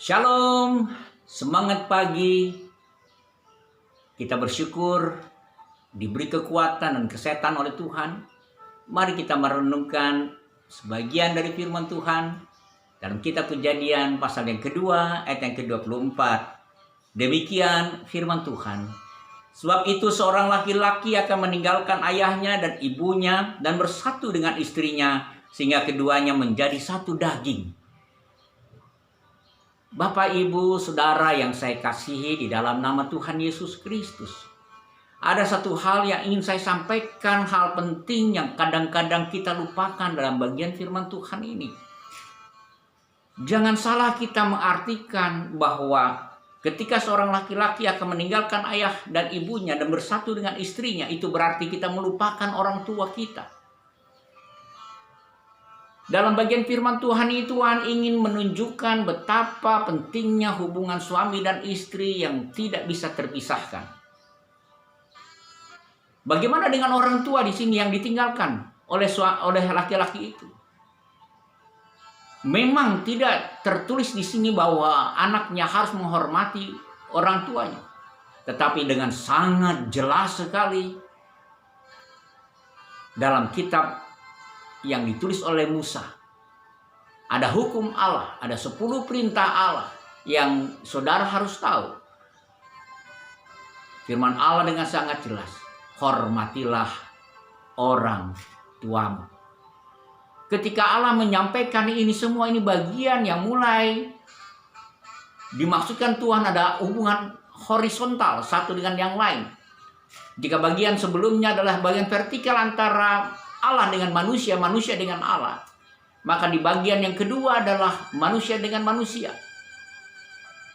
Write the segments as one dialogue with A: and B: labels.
A: Shalom, semangat pagi. Kita bersyukur diberi kekuatan dan kesehatan oleh Tuhan. Mari kita merenungkan sebagian dari firman Tuhan dalam kitab Kejadian pasal yang kedua ayat yang ke-24. Demikian firman Tuhan. Sebab itu seorang laki-laki akan meninggalkan ayahnya dan ibunya dan bersatu dengan istrinya sehingga keduanya menjadi satu daging. Bapak, Ibu, Saudara yang saya kasihi di dalam nama Tuhan Yesus Kristus. Ada satu hal yang ingin saya sampaikan, hal penting yang kadang-kadang kita lupakan dalam bagian firman Tuhan ini. Jangan salah kita mengartikan bahwa ketika seorang laki-laki akan meninggalkan ayah dan ibunya dan bersatu dengan istrinya, itu berarti kita melupakan orang tua kita. Dalam bagian firman Tuhan ini, Tuhan ingin menunjukkan betapa pentingnya hubungan suami dan istri yang tidak bisa terpisahkan. Bagaimana dengan orang tua di sini yang ditinggalkan oleh laki-laki itu? Memang tidak tertulis di sini bahwa anaknya harus menghormati orang tuanya, tetapi dengan sangat jelas sekali dalam kitab yang ditulis oleh Musa, ada hukum Allah, ada 10 perintah Allah yang saudara harus tahu. Firman Allah dengan sangat jelas, hormatilah orang tuamu. Ketika Allah menyampaikan ini semua, ini bagian yang mulai dimaksudkan Tuhan ada hubungan horizontal satu dengan yang lain. Jika bagian sebelumnya adalah bagian vertikal antara Allah dengan manusia, manusia dengan Allah, maka di bagian yang kedua adalah manusia dengan manusia.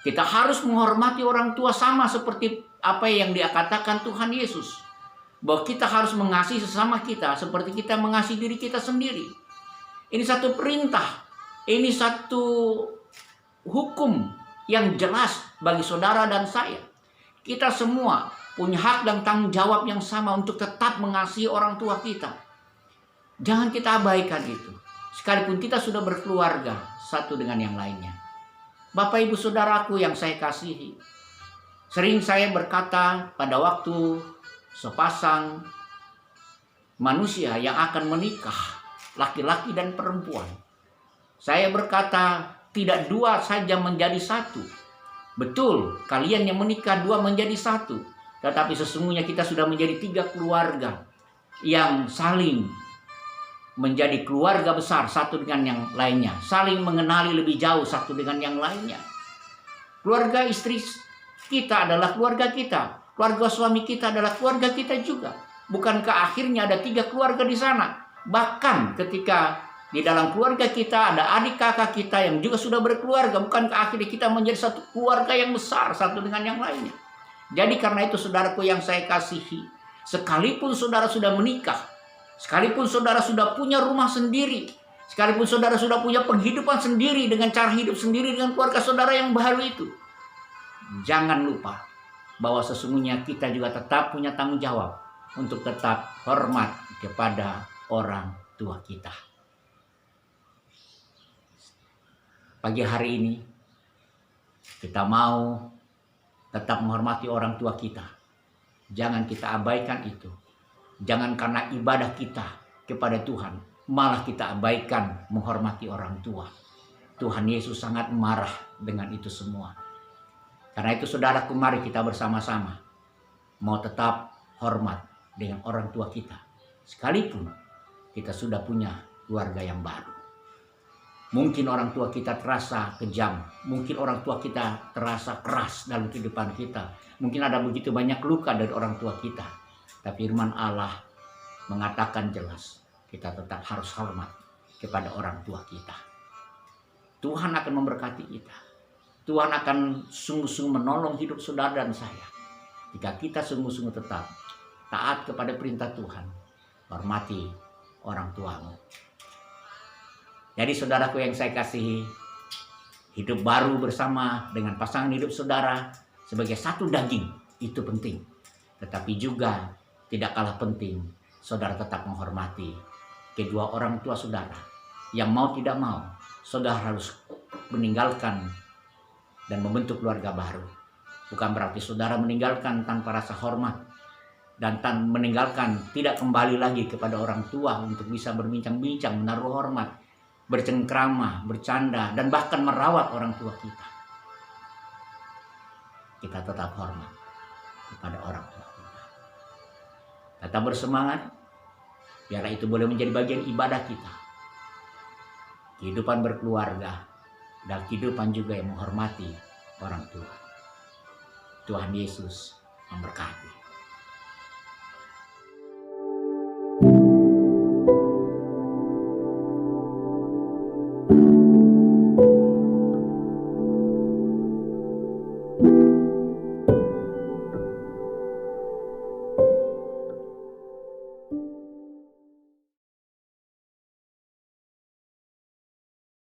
A: Kita harus menghormati orang tua sama seperti apa yang dikatakan Tuhan Yesus, bahwa kita harus mengasihi sesama kita seperti kita mengasihi diri kita sendiri. Ini satu perintah, ini satu hukum yang jelas bagi saudara dan saya. Kita semua punya hak dan tanggung jawab yang sama untuk tetap mengasihi orang tua kita. Jangan kita abaikan itu. Sekalipun kita sudah berkeluarga satu dengan yang lainnya. Bapak, Ibu, Saudaraku yang saya kasihi, sering saya berkata pada waktu sepasang manusia yang akan menikah, laki-laki dan perempuan, saya berkata tidak dua saja menjadi satu. Betul, kalian yang menikah dua menjadi satu, tetapi sesungguhnya kita sudah menjadi 3 keluarga yang saling menjadi keluarga besar satu dengan yang lainnya, saling mengenali lebih jauh satu dengan yang lainnya. Keluarga istri kita adalah keluarga kita, keluarga suami kita adalah keluarga kita juga. Bukankah akhirnya ada 3 keluarga di sana? Bahkan ketika di dalam keluarga kita ada adik kakak kita yang juga sudah berkeluarga, bukankah akhirnya kita menjadi satu keluarga yang besar satu dengan yang lainnya? Jadi karena itu saudaraku yang saya kasihi, sekalipun saudara sudah menikah, sekalipun saudara sudah punya rumah sendiri, sekalipun saudara sudah punya penghidupan sendiri dengan cara hidup sendiri dengan keluarga saudara yang baru itu, jangan lupa bahwa sesungguhnya kita juga tetap punya tanggung jawab untuk tetap hormat kepada orang tua kita. Pagi hari ini kita mau tetap menghormati orang tua kita. Jangan kita abaikan itu. Jangan karena ibadah kita kepada Tuhan, malah kita abaikan menghormati orang tua. Tuhan Yesus sangat marah dengan itu semua. Karena itu saudaraku, mari kita bersama-sama mau tetap hormat dengan orang tua kita. Sekalipun kita sudah punya keluarga yang baru. Mungkin orang tua kita terasa kejam. Mungkin orang tua kita terasa keras dalam kehidupan kita. Mungkin ada begitu banyak luka dari orang tua kita. Tapi firman Allah mengatakan jelas, kita tetap harus hormat kepada orang tua kita. Tuhan akan memberkati kita. Tuhan akan sungguh-sungguh menolong hidup saudara dan saya. Jika kita sungguh-sungguh tetap taat kepada perintah Tuhan, hormati orang tuamu. Jadi saudaraku yang saya kasihi, hidup baru bersama dengan pasangan hidup saudara sebagai satu daging, itu penting. Tetapi juga tidak kalah penting, saudara tetap menghormati kedua orang tua saudara. Yang mau tidak mau, saudara harus meninggalkan dan membentuk keluarga baru. Bukan berarti saudara meninggalkan tanpa rasa hormat dan meninggalkan tidak kembali lagi kepada orang tua untuk bisa berbincang-bincang, menaruh hormat, bercengkrama, bercanda, dan bahkan merawat orang tua kita. Kita tetap hormat kepada orang tua kita. Tetap bersemangat, biarlah itu boleh menjadi bagian ibadah kita. Kehidupan berkeluarga dan kehidupan juga yang menghormati orang tua. Tuhan Yesus memberkati.